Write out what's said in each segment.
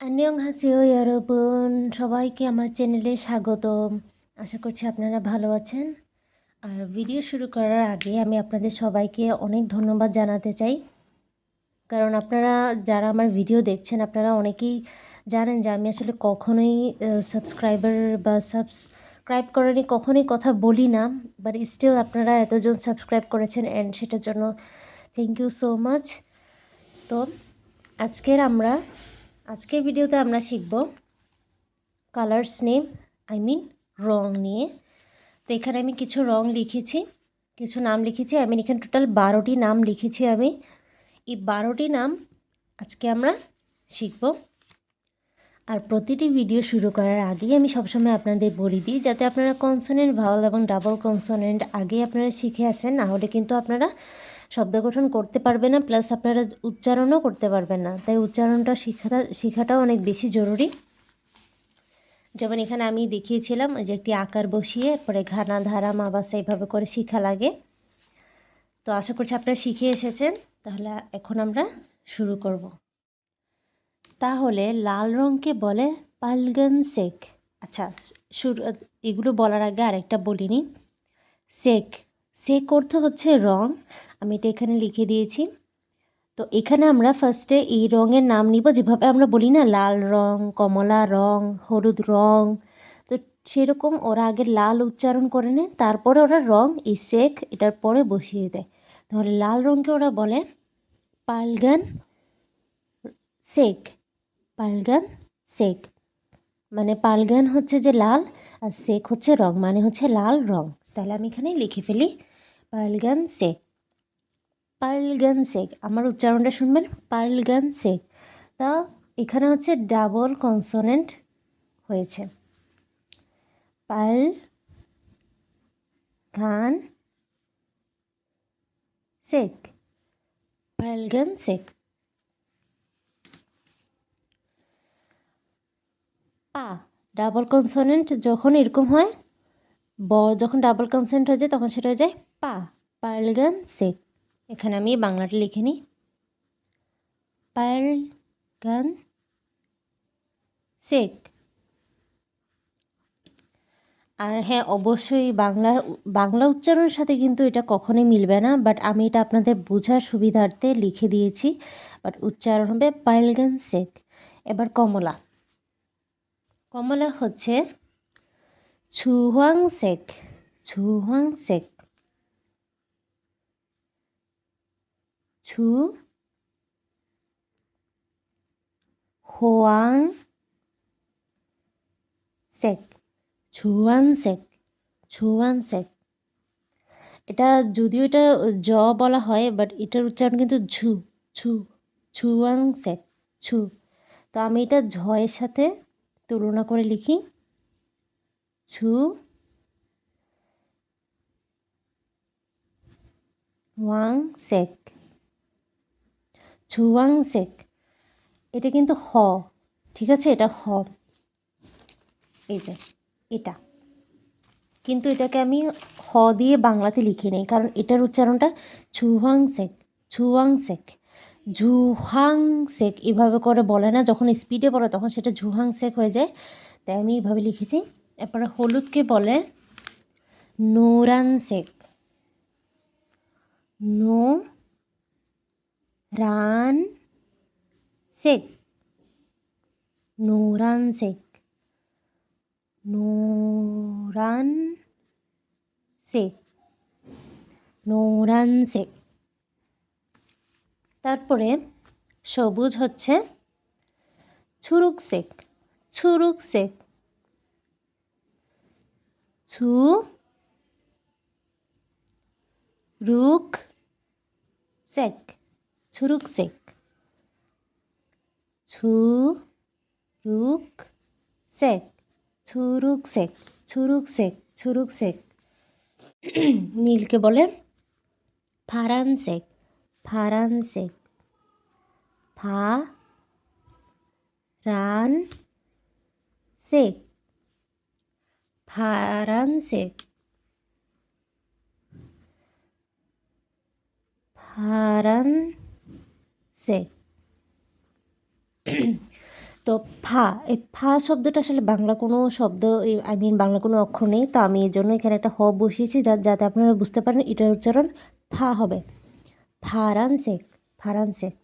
안녕하세요 여러분। সবাইকে আমার চ্যানেলে স্বাগতম। আশা করছি আপনারা ভালো আছেন। আর ভিডিও শুরু করার আগে আমি আপনাদের সবাইকে অনেক ধন্যবাদ জানাতে চাই। কারণ আপনারা যারা আমার ভিডিও দেখছেন আপনারা অনেকেই জানেন যে আমি আসলে কখনোই সাবস্ক্রাইবার বা সাবস্ক্রাইব করেনি কখনোই কথা বলি না। বাট স্টিল আপনারা এতজন সাবস্ক্রাইব করেছেন অ্যান্ড সেটার জন্য থ্যাংক ইউ সো মাচ। তো আজকের ভিডিওতে আমরা শিখব কালার্স নেম রং নিয়ে। তো এখানে আমি কিছু রং লিখেছি, কিছু নাম লিখেছি। আমি এখানে টোটাল 12টি নাম লিখেছি। আমি এই 12টি নাম আজকে আমরা শিখব। আর প্রতিটি ভিডিও শুরু করার আগেই আমি সবসময় আপনাদের বলে দিই যাতে আপনারা কনসোনেন্ট, ভাওয়াল এবং ডাবল কনসোনেন্ট আগে আপনারা শিখে আসেন, না হলে কিন্তু আপনারা শব্দ গঠন করতে পারবেন না, প্লাস আপনারা উচ্চারণও করতে পারবেন না। তাই উচ্চারণটা শেখাটাও অনেক বেশি জরুরি। যেমন এখানে আমি দেখিয়েছিলাম যে একটি আকার বসিয়ে পরে ঘানা ধারা মাবাসা এইভাবে করে শিখা লাগে। তো আশা করছি আপনারা শিখে এসেছেন। তাহলে এখন আমরা শুরু করব। তাহলে লাল রঙকে বলে পালগন শেক। আচ্ছা, এগুলো বলার আগে আরেকটা বলিনি। শেক অর্থ হচ্ছে রং। আমি এটা এখানে লিখে দিয়েছি। তো এখানে আমরা ফার্স্টে এই রঙের নাম নিব, যেভাবে আমরা বলি না লাল রং, কমলা রং, হলুদ রং। তো সেরকম ওরা আগে লাল উচ্চারণ করে নেয়, তারপরে ওরা রং এই শেক এটার পরে বসিয়ে দেয়। তাহলে লাল রঙকে ওরা বলে পালগান শেক। পালগান শেক মানে পালগান হচ্ছে যে লাল, আর শেক হচ্ছে রং, মানে হচ্ছে লাল রং। তাহলে আমি এখানে লিখে ফেলি পালগান শেক। পালগান শেক, আমার উচ্চারণটা শুনবেন, পালগান শেক। তা এখানে হচ্ছে ডাবল কনসোনেন্ট হয়েছে, পাল গান শেক, পালগান শেক। পা ডাবল কনসোনেন্ট যখন এরকম হয়, যখন ডাবল কনসোনেন্ট হয়ে যায় তখন সেটা হয়ে যায় পা, পালগান শেক। এখানে আমি বাংলাটা লিখে নিই, পালগান শেক। আর হ্যাঁ, অবশ্যই বাংলা উচ্চারণের সাথে কিন্তু এটা কখনোই মিলবে না, বাট আমি এটা আপনাদের বোঝার সুবিধার্থে লিখে দিয়েছি। বাট উচ্চারণ হবে পালগান শেক। এবার কমলা। কমলা হচ্ছে ছুয়াং শেক, ছুয়াং শেক, ছু হোয়াং শেক, ছুয়াং শেক, ছুয়াং শেক। এটা যদিও এটা জ বলা হয়, বাট এটার উচ্চারণ কিন্তু ঝু, ছু, ছুয়াং শেক, ছু। তো আমি এটা ঝয়ের সাথে তুলনা করে লিখি, ছু ওয়াং শেক, ছুয়াং শেক। এটা কিন্তু হ, ঠিক আছে, এটা হ, এই যে এটা। কিন্তু এটাকে আমি হ দিয়ে বাংলাতে লিখি নেই, কারণ এটার উচ্চারণটা ছুয়াং শেক, ছুয়াং শেক, ঝুহাং শেক এভাবে করে বলে না, যখন স্পিডে বলে তখন সেটা ঝুহাং শেক হয়ে যায়। তাই আমি এইভাবে লিখেছি। এরপরে হলুদকে বলে no run shake, no run shake, no run shake, no run shake, no run shake. তারপরে সবুজ হচ্ছে ছুরুক শেক, ছুরুক শেক, ছু রুক শেক, ছুরুক শেক, ছু রুক shake, Churuk shake, Churuk shake, Churuk shake. নীলকে বলে ফারান শেক, ফারান শেক, ফা run shake, Farhan shake, Farhan shake. তো ফা, এই ফা শব্দটা আসলে বাংলা কোনো শব্দ, বাংলা কোনো অক্ষর নেই, তো আমি এর জন্য এখানে একটা হ বসিয়েছি যাতে আপনারা বুঝতে পারেন এটার উচ্চারণ ফা হবে। ফারানসেক, ফারানসেক।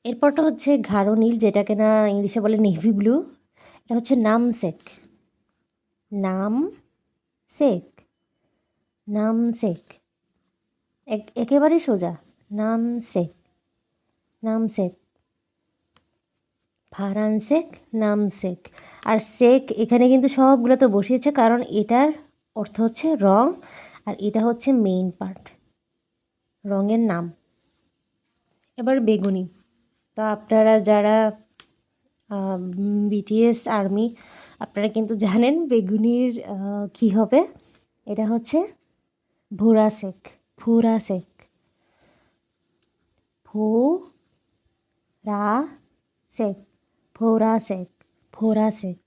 এরপরটা হচ্ছে গাঢ় নীল, যেটাকে না ইংলিশে বলে নেভি ব্লু। এটা হচ্ছে নামসেক, নামসেক, নামসেক। একেবারেই সোজা, নামসেক, নামসেক, ফারানসেক, নামসেক। আর সেক এখানে কিন্তু সবগুলো তো বসিয়েছে, কারণ এটার অর্থ হচ্ছে রং, আর এটা হচ্ছে মেইন পার্ট, রঙের নাম। এবার বেগুনি। তো আপনারা যারা বিটিএস আর্মি, আপনারা কিন্তু জানেন বেগুনির কী হবে। এটা হচ্ছে ভুরাসেক, ফুরাসেক, ফোরাসেক, ফোরাসেক, ফোরাসেক,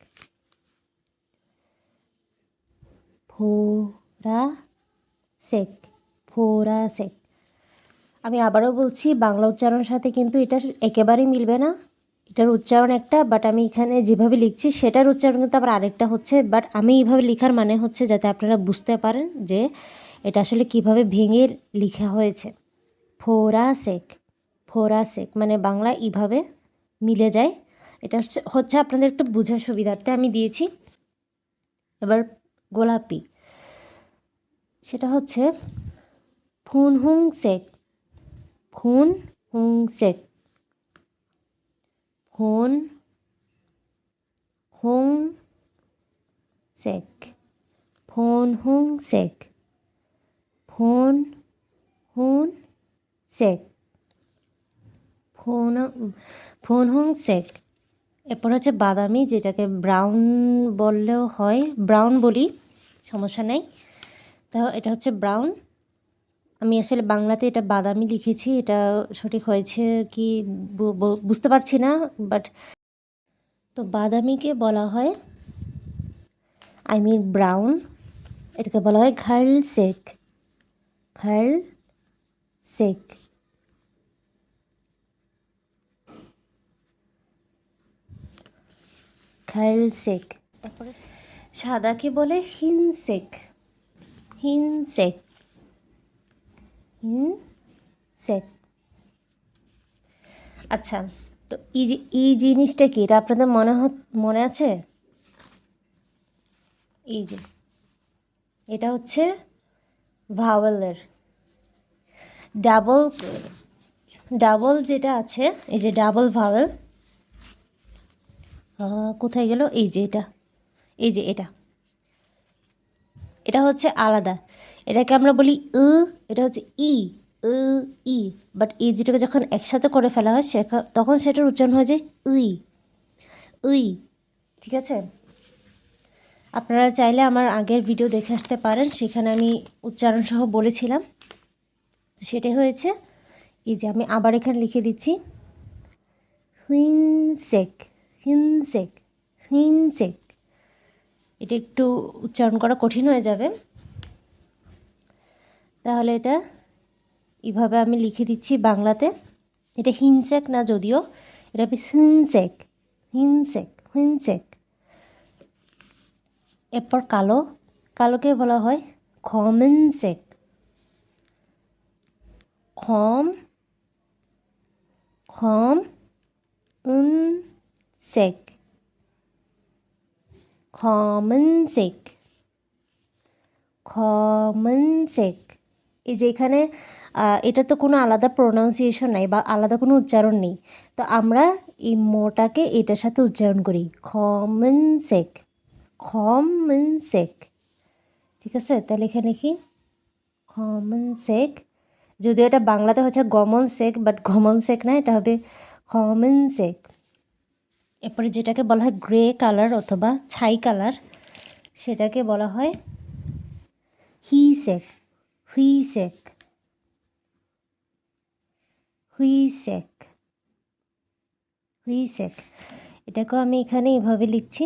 ফোরাসেক, ফোরাসেক। আমি আবারও বলছি, বাংলা উচ্চারণের সাথে কিন্তু এটা একেবারেই মিলবে না। এটার উচ্চারণ একটা, বাট আমি এখানে যেভাবে লিখছি সেটার উচ্চারণ কিন্তু আবার আরেকটা হচ্ছে। বাট আমি এইভাবে লেখার মানে হচ্ছে যাতে আপনারা বুঝতে পারেন যে এটা আসলে কিভাবে ভেঙে লেখা হয়েছে। ফোরাসেক, ফোরাসেক মানে বাংলা এইভাবে মিলে যায়। এটা হচ্ছে আপনাদের একটু বোঝার সুবিধার্থে আমি দিয়েছি। এবার গোলাপি, সেটা হচ্ছে ফুনহুংসেক, ফুনহুংসেক, ফুনহুংসেক, ফুনহুংসেক, ফুনহুংসেক, ফুনহুংসেক। এরপর হচ্ছে বাদামি, যেটাকে ব্রাউন বললেও হয়, ব্রাউন বলি, সমস্যা নেই। তো এটা হচ্ছে ব্রাউন। আমি আসলে বাংলাতে এটা বাদামি লিখেছি, এটা সঠিক হয়েছে কি বুঝতে পারছি না, বাট তো বাদামিকে বলা হয় ব্রাউন, এটাকে বলা হয় ঘালসেক, ঘালসেক। ঘালসেক। তারপরে সাদাকে বলে হিনসেক, হিনসেক, হিনসেক। আচ্ছা, তো এই জিনিসটা কি, এটা আপনাদের মনে আছে? এই যে এটা হচ্ছে ভাওয়েলের ডাবল, ডাবল যেটা আছে, এই যে ডাবল ভাওয়েল, কোথায় গেল, এই যে এটা, এই যে এটা, এটা হচ্ছে আলাদা। এটাকে আমরা বলি এটা হচ্ছে ই, ই। বাট এই দুটোকে যখন একসাথে করে ফেলা হয় তখন সেটার উচ্চারণ হয়ে যায় উই, উই। ঠিক আছে, আপনারা চাইলে আমার আগের ভিডিও দেখে আসতে পারেন, সেখানে আমি উচ্চারণ সহ বলেছিলাম। তো সেটাই হয়েছে। এই যে আমি আবার এখানে লিখে দিচ্ছি, হিনসেক, হিনসেক, হিনসেক। এটা একটু উচ্চারণ করা কঠিন হয়ে যাবে, তাহলে এটা এইভাবে আমি লিখে দিচ্ছি বাংলাতে। এটা হিনসেক না, যদিও এটা হিনসেক, হিনসেক, হিনসেক। এরপর কালো, কালোকে বলা হয় খমেনসেক, খম, খম সেক, খমেনসেক, খমেনসেক। এই যে এখানে এটা তো কোনো আলাদা প্রোনাউন্সিয়েশন নাই বা আলাদা কোনো উচ্চারণ নেই, তো আমরা এই মোটাকে এটার সাথে উচ্চারণ করি, খমেনসেক, খমেনসেক। ঠিক আছে, তাহলে এখানে লিখি খমেনসেক। যদিও এটা বাংলাতে হচ্ছে গমন সেক, বাট গমন সেক না, এটা হবে খমেনসেক। এরপরে যেটাকে বলা হয় গ্রে কালার অথবা ছাই কালার, সেটাকে বলা হয় হিসেক, হুইসেক, হুইসেক, হুইসেক। এটাকেও আমি এখানে এইভাবে লিখছি,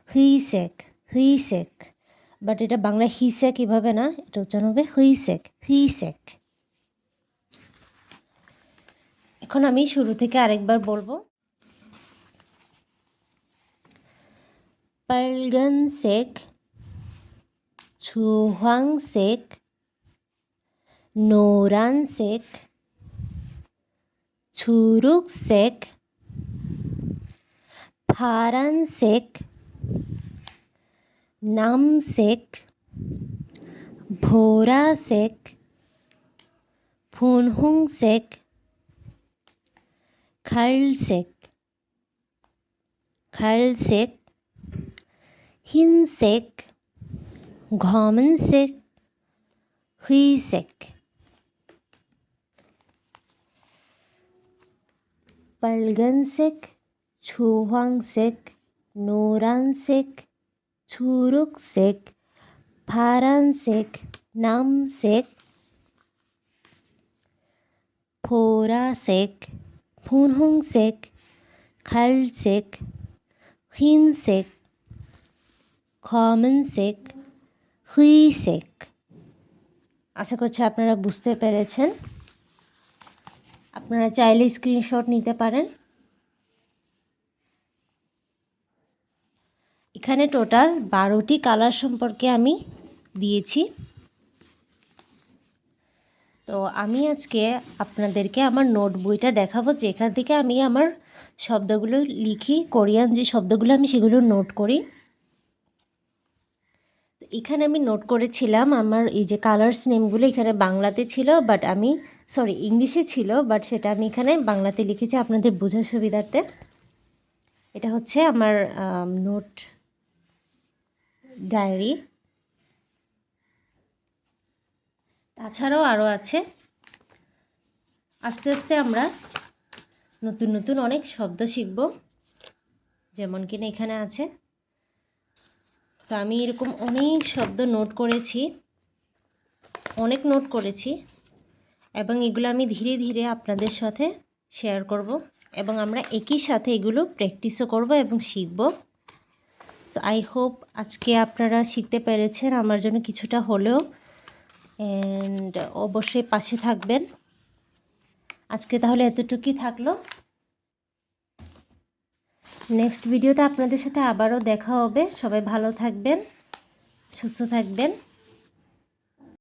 হুইসেক, হুইসেক। বাট এটা বাংলা হিসেক এভাবে না, এটা উচ্চারণ হবে হুইসেক, হুইসেক। এখন আমি শুরু থেকে আরেকবার বলবো। 빨간색, 주황색, 노란색, 초록색, 파란색, 남색, 보라색, 분홍색, 갈색, 흰색, 검은색, 회색. 빨간색, 주황색, 노란색, 초록색, 파란색, 남색, 보라색, 분홍색, 갈색, 흰색, 검은색, 회색. আশা করছি আপনারা বুঝতে পেরেছেন। আপনারা চাইলে স্ক্রিনশট নিতে পারেন। এখানে টোটাল 12টি কালার সম্পর্কে আমি দিয়েছি। তো আমি আজকে আপনাদেরকে আমার নোট বইটা দেখাবো, যেখান থেকে আমি আমার শব্দগুলো লিখি, কোরিয়ান যে শব্দগুলো আমি সেগুলো নোট করি। তো এখানে আমি নোট করেছিলাম আমার এই যে কালার্স নেমগুলো এখানে বাংলাতে ছিল, বাট আমি ইংলিশে ছিল, বাট সেটা আমি এখানে বাংলাতে লিখেছি আপনাদের বোঝার সুবিধার্থে। এটা হচ্ছে আমার নোট ডায়েরি। তাছাড়াও আরও আছে। আস্তে আস্তে আমরা নতুন নতুন অনেক শব্দ শিখব, যেমন কিনা এখানে আছে। সো আমি এরকম অনেক শব্দ নোট করেছি এবং এগুলো আমি ধীরে ধীরে আপনাদের সাথে শেয়ার করব এবং আমরা একই সাথে এগুলো প্র্যাকটিসও করব এবং শিখব। সো আই হোপ আজকে আপনারা শিখতে পেরেছেন আমার জন্য কিছুটা হলেও, অ্যান্ড অবশ্যই পাশে থাকবেন। আজকে তাহলে এতটুকুই থাকলো। নেক্সট ভিডিওতে আপনাদের সাথে আবারও দেখা হবে। সবাই ভালো থাকবেন, সুস্থ থাকবেন।